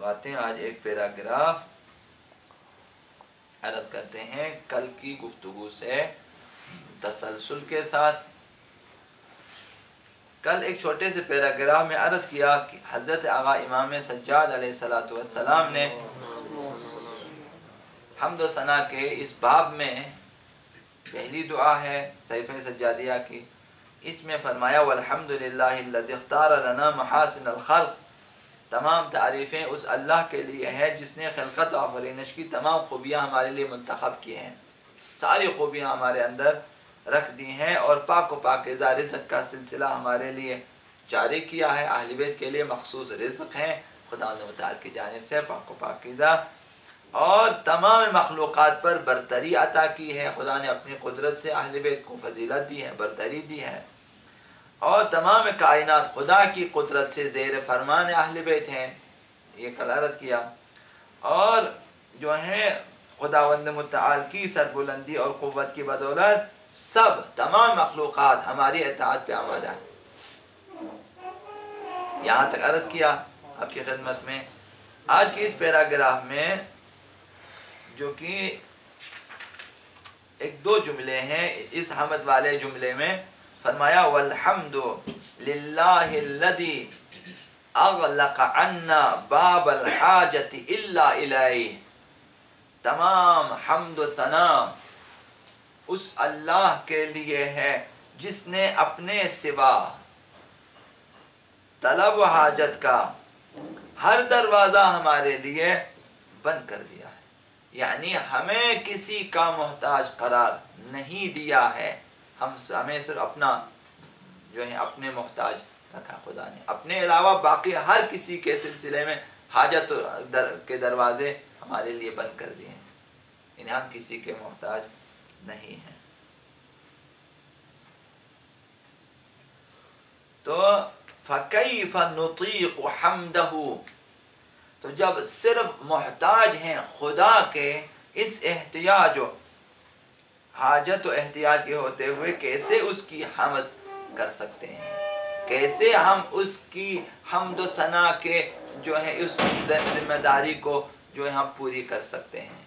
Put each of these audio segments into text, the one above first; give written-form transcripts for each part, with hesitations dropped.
تو آتے ہیں آج ایک پیراگراف عرض کرتے ہیں کل کی گفتگو سے تسلسل کے ساتھ. کل ایک چھوٹے سے پیراگراف میں عرض کیا کہ حضرت آقا امام سجاد علیہ السلام نے حمد و ثنا کے اس باب میں پہلی دعا ہے صحیفہ سجادیہ کی. اس میں فرمایا والحمد للہ الذی اختار لنا محاسن الخلق. تمام تعریفیں اس اللہ کے لیے ہے جس نے خلقت و آفرینش کی تمام خوبیاں ہمارے لیے منتخب کی ہیں. ساری خوبیاں ہمارے اندر رکھ دی ہیں اور پاک و پاکیزہ رزق کا سلسلہ ہمارے لیے جاری کیا ہے. اہل بیت کے لیے مخصوص رزق ہیں خدا متعال کی جانب سے پاک و پاکیزہ، اور تمام مخلوقات پر برتری عطا کی ہے. خدا نے اپنی قدرت سے اہل بیت کو فضیلت دی ہے، برتری دی ہے، اور تمام کائنات خدا کی قدرت سے زیر فرمان اہل بیت ہیں. یہ کل عرض کیا. اور جو ہے خداوند متعال کی سربلندی اور قوت کی بدولت سب تمام مخلوقات ہماری اطاعت پہ آمادہ ہے. یہاں تک عرض کیا آپ کی خدمت میں. آج کی اس پیراگراف میں جو کہ ایک دو جملے ہیں، اس حمد والے جملے میں فرمایا والحمد للہ الذی اغلق عنا باب الحاجت الا الیہ. تمام حمد و ثنا اس اللہ کے لیے ہے جس نے اپنے سوا طلب و حاجت کا ہر دروازہ ہمارے لیے بند کر دیا ہے. یعنی ہمیں کسی کا محتاج قرار نہیں دیا ہے. ہمیں صرف اپنا جو ہے اپنے محتاج رکھا خدا نے. اپنے علاوہ باقی ہر کسی کے سلسلے میں حاجت کے دروازے ہمارے لیے بند کر دیے ہیں. یعنی ہم کسی کے محتاج نہیں ہیں. تو فَكَيْفَ نُطِيقُ حَمْدَهُ. تو جب صرف محتاج ہیں خدا کے، اس احتیاج و حاجت و احتیاج کے ہوتے ہوئے کیسے اس کی حمد کر سکتے ہیں؟ کیسے ہم اس کی حمد و ثنا کے جو ہے اس ذمہ داری کو جو ہے ہم پوری کر سکتے ہیں؟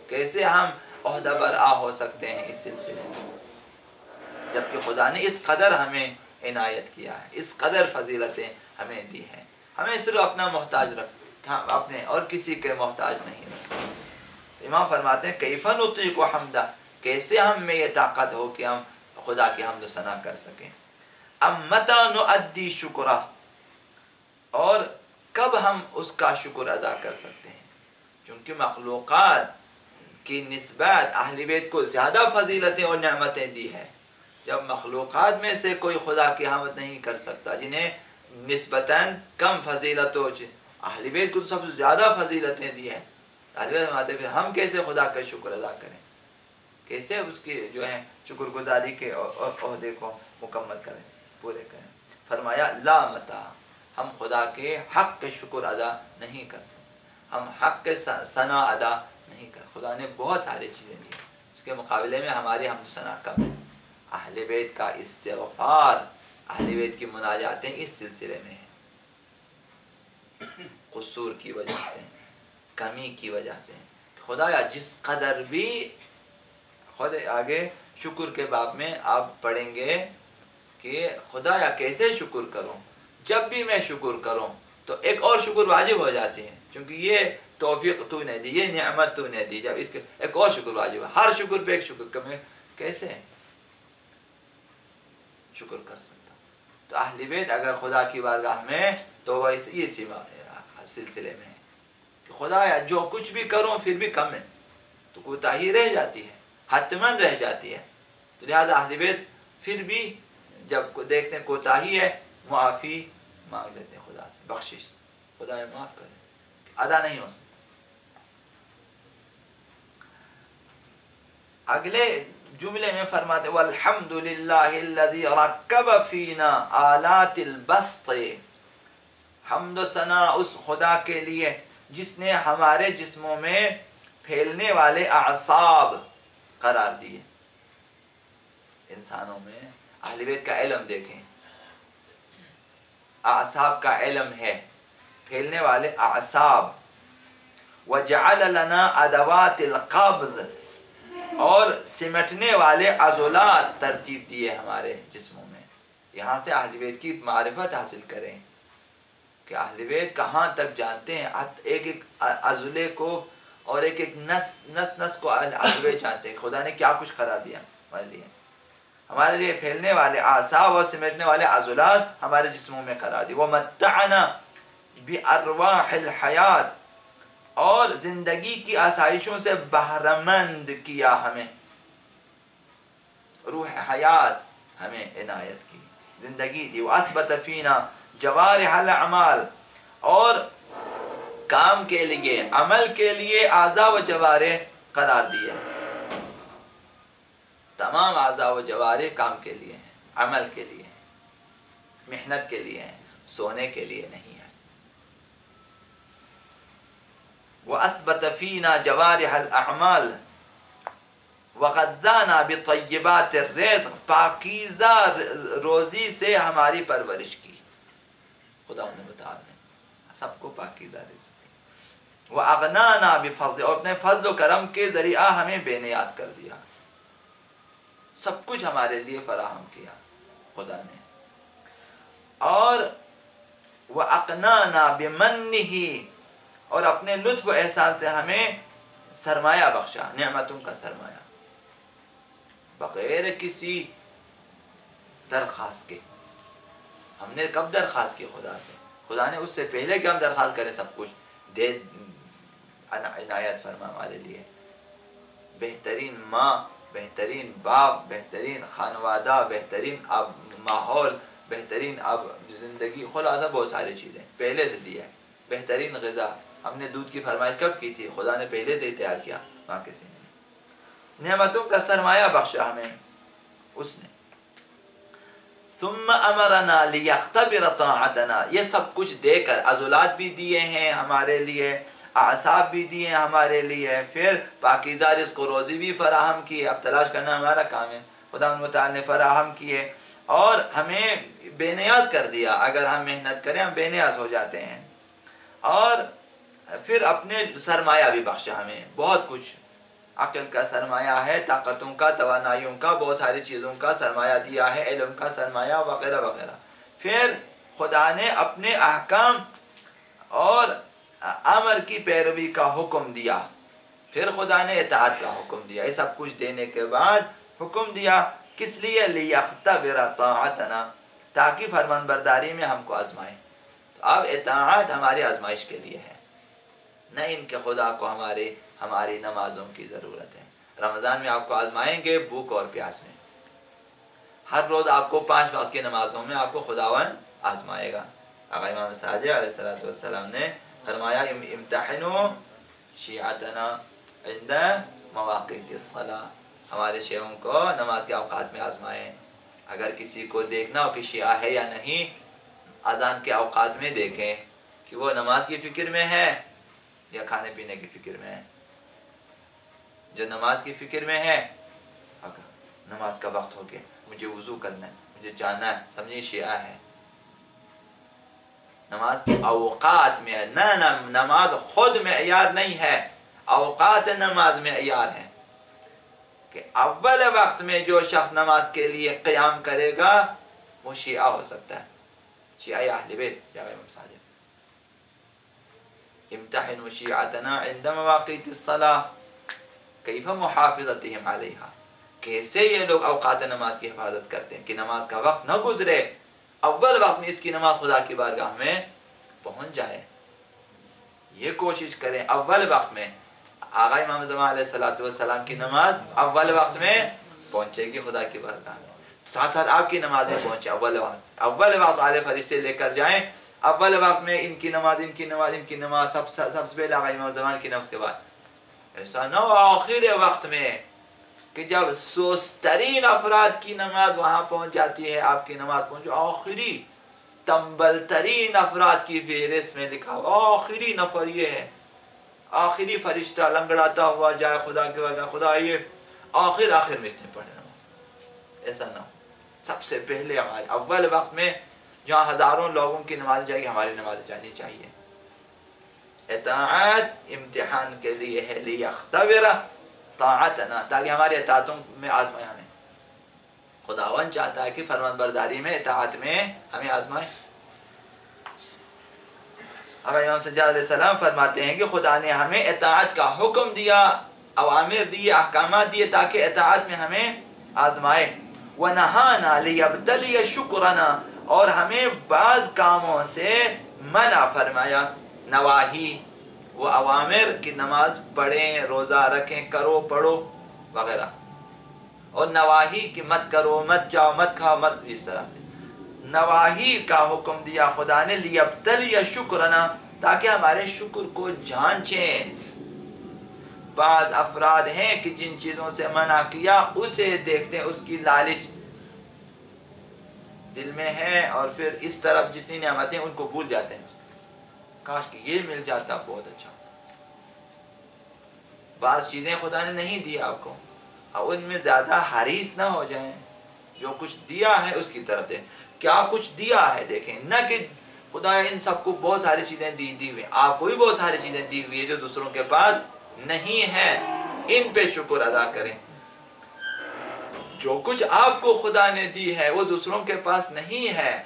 کیسے ہم عہدہ برآ ہو سکتے ہیں اس سلسلے میں، جبکہ خدا نے اس قدر ہمیں عنایت کیا ہے، اس قدر فضیلتیں ہمیں دی ہیں. ہمیں صرف اپنا محتاج اپنے اور کسی کے محتاج نہیں رکھتے. امام فرماتے ہیں کیف نطیق حمدہ، کیسے ہم میں یہ طاقت ہو کہ ہم خدا کی حمد و ثنا کر سکیں. ام متی نؤدی شکرہ، اور کب ہم اس کا شکر ادا کر سکتے ہیں؟ چونکہ مخلوقات کی نسبت اہل بیت کو زیادہ فضیلتیں اور نعمتیں دی ہے. جب مخلوقات میں سے کوئی خدا کی حمد نہیں کر سکتا، جنہیں نسبتاً کم فضیلت ہو، اہل بیت کو تو سب سے زیادہ فضیلتیں دی ہیں. اہل بیت فرماتے ہیں ہم کیسے خدا کا شکر ادا کریں، کیسے اس کی جو ہے شکر گزاری کے عہدے کو مکمل کریں، پورے کریں. فرمایا لا متا، ہم خدا کے حق کے شکر ادا نہیں کر سکتے، ہم حق کے ثنا ادا نہیں کر. خدا نے بہت ساری چیزیں دی، اس کے مقابلے میں ہماری حمد و ثنا کم ہے. اہل بیت کا استغفار، اہل بیت کی مناجاتیں اس سلسلے میں ہیں. قصور کی وجہ سے، کمی کی وجہ سے. خدایا جس قدر بھی خود آگے شکر کے باب میں آپ پڑھیں گے کہ خدایا کیسے شکر کروں. جب بھی میں شکر کروں تو ایک اور شکر واجب ہو جاتی ہے، کیونکہ یہ توفیق تو نے دی، یہ نعمت تو نے دی. جب اس کے ایک اور شکر واجب ہے، ہر شکر پہ ایک شکر کم ہے، کیسے شکر کر سکتا. تو اہل بیت اگر خدا کی بارگاہ میں تو وہ اسی سلسلے میں ہے کہ خدایا جو کچھ بھی کروں پھر بھی کم ہے، تو کوتاہی رہ جاتی ہے، حتماً رہ جاتی ہے. تو لہذا اہل بیت پھر بھی جب دیکھتے ہیں کوتاہی ہے، معافی مانگ لیتے ہیں خدا سے، بخشش، خدا معاف کرے. ادا نہیں ہو سکتا. اگلے جملے میں فرماتے والحمد للہ الذی رکب فینا آلات البسط. حمد و ثنا اس خدا کے لیے جس نے ہمارے جسموں میں پھیلنے والے اعصاب قرار دیے. انسانوں میں اہل بیت کا علم دیکھیں، اعصاب کا علم ہے پھیلنے والے اعصاب، وجعل لنا ادوات القبض، اور سمٹنے والے عضلات ترتیب دیے ہمارے جسموں میں. یہاں سے اہل بیت کی معرفت حاصل کریں کہ اہل بیت کہاں تک جانتے ہیں، ایک ایک عضلے کو اور ایک ایک نس کو اہل بیت جانتے ہیں. خدا نے کیا کچھ قرار دیا ہمارے لیے پھیلنے والے اعصاب اور سمیٹنے والے عضلات ہمارے جسموں میں قرار دی. وَمَتَّعْنَا بِأَرْوَاحِ الْحَيَاةِ، اور زندگی کی آسائشوں سے بہرمند کیا ہمیں، روح حیات ہمیں عنایت کی، زندگی دی. وَأَثْبَتَ فِينَا جَوَارِحَ الْأَعْمَالِ، اور کام کے لیے، عمل کے لیے اعضاء و جوارح قرار دیے. تمام اعضاء و جوارح کام کے لیے ہیں، عمل کے لیے ہیں، محنت کے لیے ہیں، سونے کے لیے نہیں ہے. وَأَثْبَتَ فِينَا جَوَارِحَ الْأَعْمَالِ وَغَذَّانَا بِطَيِّبَاتِ الرِّزْقِ، پاکیزہ روزی سے ہماری پرورش کی. خدا متعال نے سب کو پاکیزہ رزق دی. وَأَغْنَانَا بِفَضْلِ، اور اپنے فضل و کرم کے ذریعہ ہمیں بے نیاز کر دیا. سب کچھ ہمارے لیے فراہم کیا خدا نے. اور وَأَقْنَانَا بِمَنِّهِ، اور اپنے لطف و احسان سے ہمیں سرمایہ بخشا، نعمتوں کا سرمایہ، بغیر کسی درخواست کے. ہم نے کب درخواست کی خدا سے؟ خدا نے اس سے پہلے کہ ہم درخواست کریں سب کچھ دے عنایت فرما ہمارے لیے. بہترین ماں، بہترین باپ، بہترین خانوادہ، بہترین اب ماحول، بہترین اب زندگی، خلاصہ بہت ساری چیزیں پہلے سے دی ہے. بہترین غذا، ہم نے دودھ کی فرمائش کب کی تھی؟ خدا نے پہلے سے ہی تیار کیا، وہاں کسی نے. نعمتوں کا سرمایہ بخشا ہمیں اس نے. ثم امرنا لیختبر طاعتنا، یہ سب کچھ دے کر، عضلات بھی دیے ہیں ہمارے لیے، اعصاب بھی دیے ہیں ہمارے لیے، پھر پاکیزہ رزق و روزی بھی فراہم کی. اب تلاش کرنا ہمارا کام ہے. خدا متعال نے فراہم کیے اور ہمیں بے نیاز کر دیا. اگر ہم محنت کریں ہم بے نیاز ہو جاتے ہیں. اور پھر اپنے سرمایہ بھی بخشا ہمیں، بہت کچھ. عقل کا سرمایہ ہے، طاقتوں کا، توانائیوں کا، بہت ساری چیزوں کا سرمایہ دیا ہے، علم کا سرمایہ وغیرہ وغیرہ. پھر خدا نے اپنے احکام اور امر کی پیروی کا حکم دیا. پھر خدا نے اطاعت کا حکم دیا. یہ سب کچھ دینے کے بعد حکم دیا کس لیے؟ لیختبر طاعتنا، تاکہ فرمان برداری میں ہم کو آزمائیں. تو اب اطاعت ہماری آزمائش کے لیے ہے، نہ ان کے خدا کو ہماری نمازوں کی ضرورت ہے. رمضان میں آپ کو آزمائیں گے بھوک اور پیاس میں. ہر روز آپ کو 5 وقت کی نمازوں میں آپ کو خداوند آزمائے گا. آقا امام صادق علیہ السلام نے فرمایا امتحنوا شیعتنا عند مواقیت الصلاۃ، ہمارے شیعوں کو نماز کے اوقات میں آزمائیں. اگر کسی کو دیکھنا ہو کہ شیعہ ہے یا نہیں، اذان کے اوقات میں دیکھیں کہ وہ نماز کی فکر میں ہے یا کھانے پینے کی فکر میں ہے. جو نماز کی فکر میں ہے، اگر نماز کا وقت ہو گیا، مجھے وضو کرنا ہے، مجھے جانا ہے، سمجھے شیعہ ہے. نماز کے اوقات میں ہے، نہ نماز خود معیار نہیں ہے، اوقات نماز معیار ہے. کہ اول وقت میں جو شخص نماز کے لیے قیام کرے گا وہ شیعہ ہو سکتا ہے، شیعہ اہل بیت یا امام صادق. امتحنوا شیعتنا عند مواقیت الصلاۃ کیف محافظتهم علیہا، کیسے یہ لوگ اوقات نماز کی حفاظت کرتے ہیں کہ نماز کا وقت نہ گزرے، اول وقت میں اس کی نماز خدا کی بارگاہ میں پہنچ جائے. یہ کوشش کریں اول وقت میں. آقا امام زمان علیہ السلام کی نماز اول وقت میں پہنچے گی خدا کی بارگاہ میں، ساتھ ساتھ آپ کی نماز میں پہنچے. اول وقت والے فرشتے لے کر جائیں، اول وقت میں ان کی نماز سب سے پہلے آقا امام زمان کی نماز کے بعد. ایسا نہ ہو آخر وقت میں کہ جب سسترین افراد کی نماز وہاں پہنچ جاتی ہے، آپ کی نماز پہنچو آخری تنبل ترین افراد کی فہرست میں لکھا ہو آخری نفر یہ ہے، آخری فرشتہ لنگڑاتا ہوا جائے خدا کے وجہ، خدا یہ آخر میں اس نے پڑھے نماز. ایسا نہ ہو، سب سے پہلے ہمارے اول وقت میں جہاں ہزاروں لوگوں کی نماز جائے گی ہماری نماز جانی چاہیے. اطاعت امتحان کے لیے ہے، لیختبر طاعتنا، تاکہ ہماری اطاعتوں میں آزمائے ہمیں۔ خداوند چاہتا ہے کہ فرمان برداری میں، اطاعت میں ہمیں آزمائے۔ اب امام سجاد علیہ السلام فرماتے ہیں کہ خدا نے ہمیں اطاعت کا حکم دیا، اوامر دیے، احکامات دیے تاکہ اطاعت میں ہمیں آزمائے۔ وَنَهَانَا لِيَبْتَلِيَ شُكْرَنَا، اور ہمیں بعض کاموں سے منع فرمایا۔ نواہی، وہ اوامر کی نماز پڑھیں، روزہ رکھیں، کرو پڑھو وغیرہ، اور نواہی کی مت کرو، مت جاؤ، مت کھاؤ، مت، اس طرح سے نواہی کا حکم دیا خدا نے، لِيَبْتَلِيَ شُكْرَنَا، تاکہ ہمارے شکر کو جانچیں۔ بعض افراد ہیں کہ جن چیزوں سے منع کیا اسے دیکھتے ہیں، اس کی لالچ دل میں ہے، اور پھر اس طرف جتنی نعمتیں ان کو بھول جاتے ہیں، کاش کہ یہ مل جاتا بہت اچھا۔ بعض چیزیں خدا نے نہیں دی آپ کو، اور ان میں زیادہ حریص نہ ہو جائیں، جو کچھ دیا ہے اس کی طرف دیں۔ کیا کچھ دیا ہے دیکھیں، نہ کہ خدا ان سب کو بہت ساری چیزیں دی ہوئی، آپ کو بھی بہت ساری چیزیں دی ہوئی ہیں جو دوسروں کے پاس نہیں ہے، ان پہ شکر ادا کریں۔ جو کچھ آپ کو خدا نے دی ہے وہ دوسروں کے پاس نہیں ہے،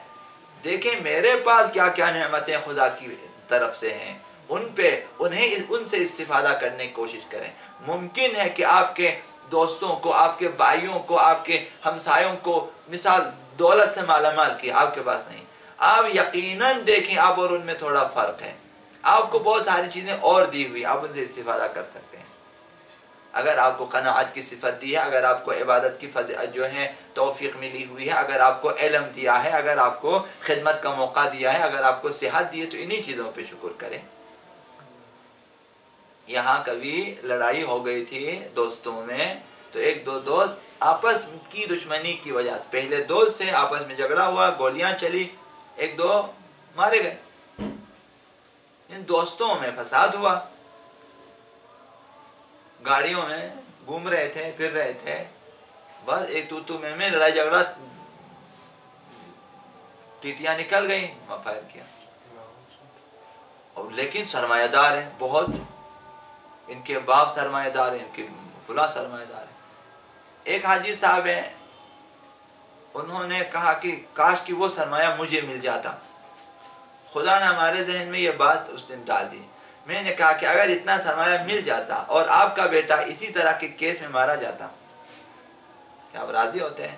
دیکھیں میرے پاس کیا کیا نعمتیں خدا کی طرف سے ہیں، ان سے استفادہ کرنے کی کوشش کریں۔ ممکن ہے کہ آپ کے دوستوں کو، آپ کے بھائیوں کو، آپ کے ہمسایوں کو مثال دولت سے مالا مال کیا، آپ کے پاس نہیں، آپ یقیناً دیکھیں آپ اور ان میں تھوڑا فرق ہے۔ آپ کو بہت ساری چیزیں اور دی ہوئی، آپ ان سے استفادہ کر سکتے ہیں۔ اگر آپ کو قناعت کی صفت دی ہے، اگر آپ کو عبادت کی جو ہے توفیق ملی ہوئی ہے، اگر آپ کو علم دیا ہے، اگر آپ کو خدمت کا موقع دیا ہے، اگر آپ کو صحت دی ہے، تو انہی چیزوں پہ شکر کریں۔ یہاں کبھی لڑائی ہو گئی تھی دوستوں میں، تو ایک دو دوست آپس کی دشمنی کی وجہ سے، پہلے دوست تھے، آپس میں جھگڑا ہوا، گولیاں چلی، ایک دو مارے گئے۔ ان دوستوں میں فساد ہوا، گاڑیوں میں گھوم رہے تھے، پھر رہے تھے، بس ایک تو میں لڑائی جھگڑا، ٹیٹیاں نکل گئیں، فائر کیا۔ اور لیکن سرمایہ دار ہیں بہت، ان کے باپ سرمایہ دار ہیں، ان کے فلاں سرمایہ دار ہیں۔ ایک حاجی صاحب ہیں، انہوں نے کہا کہ کاش کہ وہ سرمایہ مجھے مل جاتا۔ خدا نے ہمارے ذہن میں یہ بات اس دن ڈال دی۔ میں نے کہا کہ اگر اتنا سرمایہ مل جاتا اور آپ کا بیٹا اسی طرح کے کیس میں مارا جاتا، کیا آپ راضی ہوتے ہیں؟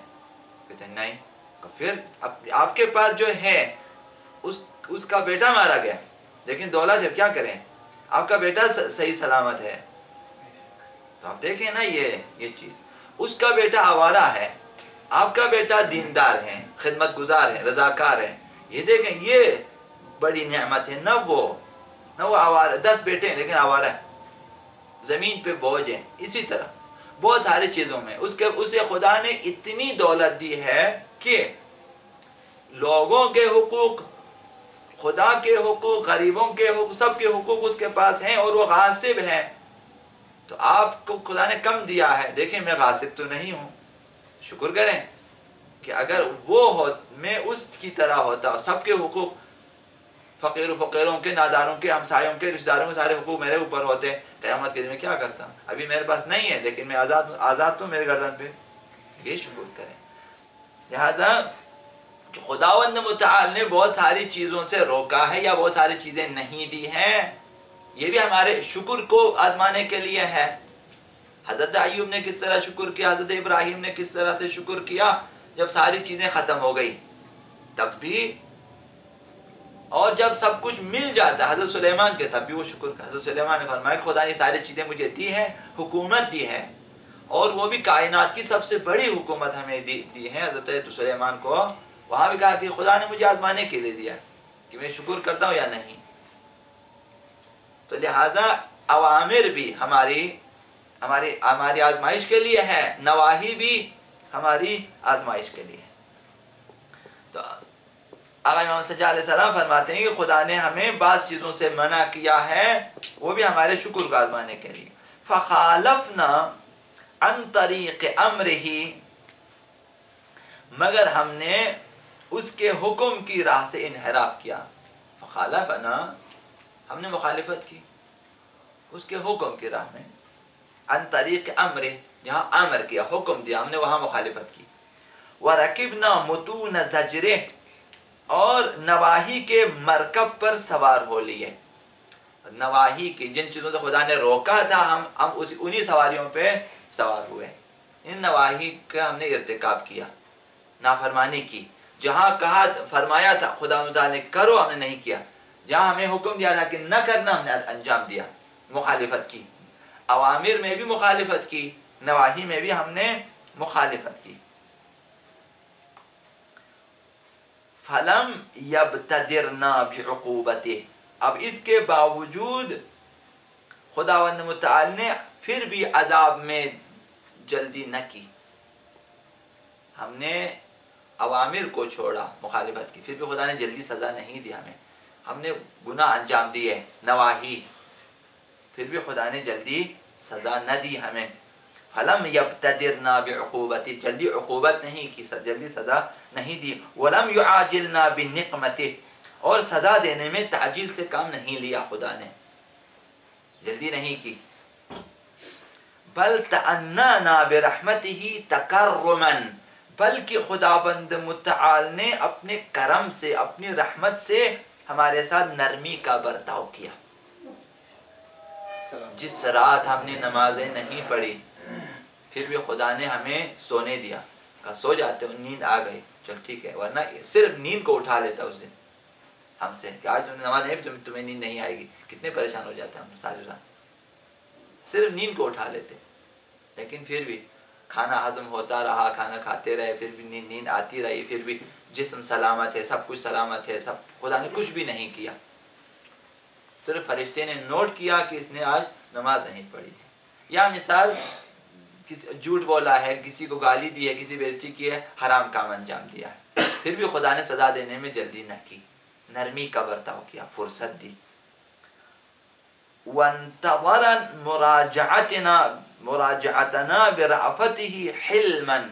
کہتے ہیں نہیں۔ پھر آپ کے پاس جو ہے اس کا بیٹا مارا گیا، لیکن دولت جب کیا کریں، آپ کا بیٹا صحیح سلامت ہے، تو آپ دیکھیں نا یہ چیز، اس کا بیٹا آوارہ ہے، آپ کا بیٹا دیندار ہے، خدمت گزار ہے، رضاکار ہے، یہ دیکھیں یہ بڑی نعمت ہے۔ نہ وہ آوارہ، 10 بیٹے ہیں لیکن آوارہ ہے، زمین پہ بوجھ ہیں۔ اسی طرح بہت ساری چیزوں میں اسے خدا نے اتنی دولت دی ہے کہ لوگوں کے حقوق، خدا کے حقوق، غریبوں کے حقوق، سب کے حقوق اس کے پاس ہیں، اور وہ غاصب ہے۔ تو آپ کو خدا نے کم دیا ہے، دیکھیں میں غاصب تو نہیں ہوں، شکر کریں کہ اگر میں اس کی طرح ہوتا، سب کے حقوق، فقیر و فقیروں کے، ناداروں کے، ہمسایوں کے، رشتہ داروں کے سارے حقوق میرے اوپر ہوتے، قیامت کے دن میں کیا کرتا؟ ابھی میرے پاس نہیں ہے لیکن میں آزاد تو میرے گردن پہ، یہ شکر کریں۔ لہذا خداوند متعال نے بہت ساری چیزوں سے روکا ہے یا بہت ساری چیزیں نہیں دی ہیں، یہ بھی ہمارے شکر کو آزمانے کے لیے ہے۔ حضرت ایوب نے کس طرح شکر کیا، حضرت ابراہیم نے کس طرح سے شکر کیا جب ساری چیزیں ختم ہو گئی، تب بھی، اور جب سب کچھ مل جاتا، حضرت سلیمان کے تب بھی وہ شکر کا۔ حضرت سلیمان نے فرمایا کہ خدا نے ساری چیزیں مجھے دی ہیں، حکومت دی ہے، اور وہ بھی کائنات کی سب سے بڑی حکومت ہمیں دی ہے حضرت سلیمان کو۔ وہاں بھی کہا کہ خدا نے مجھے آزمانے کے لیے دیا کہ میں شکر کرتا ہوں یا نہیں۔ تو لہٰذا اوامر بھی ہماری آزمائش کے لیے ہے، نواہی بھی ہماری آزمائش کے لیے ہے۔ تو آقا امام سجاد علیہ السلام فرماتے ہیں کہ خدا نے ہمیں بعض چیزوں سے منع کیا ہے، وہ بھی ہمارے شکر کو آزمانے کے لیے۔ فَخَالَفْنَا عَنْ طَرِيقِ أَمْرِهِ، مگر ہم نے اس کے حکم کی راہ سے انحراف کیا۔ فخالفنا، ہم نے مخالفت کی اس کے حکم کی راہ میں، ان طریق امر، جہاں امر کیا، حکم دیا، ہم نے وہاں مخالفت کی. وَرَكِبْنَا مُتُونَ زَجْرِهِ، اور نواحی کے مرکب پر سوار ہو لیے. نواحی کی جن چیزوں سے خدا نے روکا تھا ہم انہی سواریوں پہ سوار ہوئے. ان نواحی کا ہم نے ارتکاب کیا، نافرمانی کی. جہاں کہا فرمایا تھا خدا متعالی نے کرو، ہم نے نہیں کیا. جہاں ہمیں حکم دیا تھا کہ نہ کرنا، ہم نے انجام دیا، مخالفت کی. اوامر میں بھی مخالفت کی، نواحی میں بھی ہم نے مخالفت کی. فَلَمْ يَبْتَدِرْنَا بِعُقُوبَتِهِ، اب اس کے باوجود خداوند متعال نے پھر بھی عذاب میں جلدی نہ کی. ہم نے اوامر کو چھوڑا، مخالفت کی، پھر بھی خدا نے جلدی سزا نہیں دی ہمیں. ہم نے گناہ انجام دیے، نواحی، پھر بھی خدا نے جلدی سزا نہ دی ہمیں. فَلَمْ يَبْتَدِرْنَا بِعُقُوبَتِهِ، جلدی عقوبت نہیں کی، جلدی سزا نہیں دی. وَلَمْ يُعَاجِلْنَا بِالنِّقْمَةِ، اور سزا دینے میں تعجیل سے کام نہیں لیا خدا نے، جلدی نہیں کی. بَلْ تَأَنَّانَا بِرَحْمَتِهِ تَكَرُّمًا، بلکہ خداوند متعال نے اپنے کرم سے، اپنی رحمت سے ہمارے ساتھ نرمی کا برتاؤ کیا. جس رات ہم نے نمازیں نہیں پڑھی پھر بھی خدا نے ہمیں سونے دیا، کہا سو جاتے ہو، نیند آ گئی، چل ٹھیک ہے. ورنہ صرف نیند کو اٹھا لیتا اس دن ہم سے کہ آج تم نے نماز نہیں، تمہیں نیند نہیں آئے گی. کتنے پریشان ہو جاتے ہیں ہم ساری رات، صرف نیند کو اٹھا لیتے. لیکن پھر بھی کھانا ہضم ہوتا رہا، کھانا کھاتے رہے، پھر بھی نیند آتی رہی، پھر بھی جسم سلامت ہے، سب کچھ سلامت ہے، سب خدا نے کچھ بھی نہیں کیا. صرف فرشتے نے نوٹ کیا کہ اس نے آج نماز نہیں پڑھی ہے، یا مثال جھوٹ بولا ہے، کسی کو گالی دی ہے، کسی بے عزتی کی ہے، حرام کام انجام دیا ہے، پھر بھی خدا نے سزا دینے میں جلدی نہ کی، نرمی کا برتاؤ کیا، فرصت دی. وَانْتَظَرَ مُرَاجَعَتَنَا بِرَأْفَتِهِ حِلْمًا،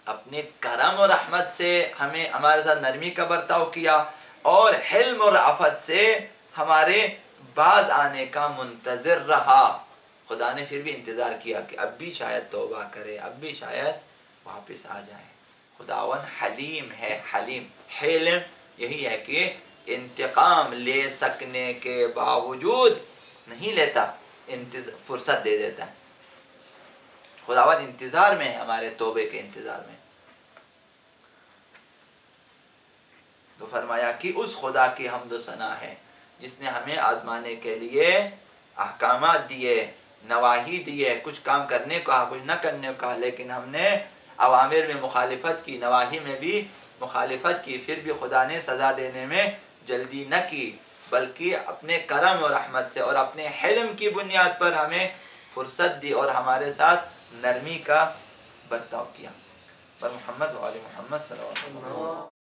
اپنے کرم و رحمت سے ہمیں ہمارے ساتھ نرمی کا برتاؤ کیا، اور حلم و رأفت سے ہمارے باز آنے کا منتظر رہا. خدا نے پھر بھی انتظار کیا کہ اب بھی شاید توبہ کرے، اب بھی شاید واپس آ جائے. خداوند حلیم ہے. حلیم، حلم یہی ہے کہ انتقام لے سکنے کے باوجود نہیں لیتا، فرصت دے دیتا ہے. خداوند انتظار میں ہے، ہمارے توبے کے انتظار میں. تو فرمایا کہ اس خدا کی حمد و ثنا ہے جس نے ہمیں آزمانے کے لیے احکامات دیے، نواہی دیے، کچھ کام کرنے کو کہا، کچھ نہ کرنے کو کہا، لیکن ہم نے اوامر میں مخالفت کی، نواہی میں بھی مخالفت کی، پھر بھی خدا نے سزا دینے میں جلدی نہ کی، بلکہ اپنے کرم اور رحمت سے اور اپنے حلم کی بنیاد پر ہمیں فرصت دی اور ہمارے ساتھ نرمی کا برتاؤ کیا. پر محمد و آل محمد صلی اللہ علیہ وسلم.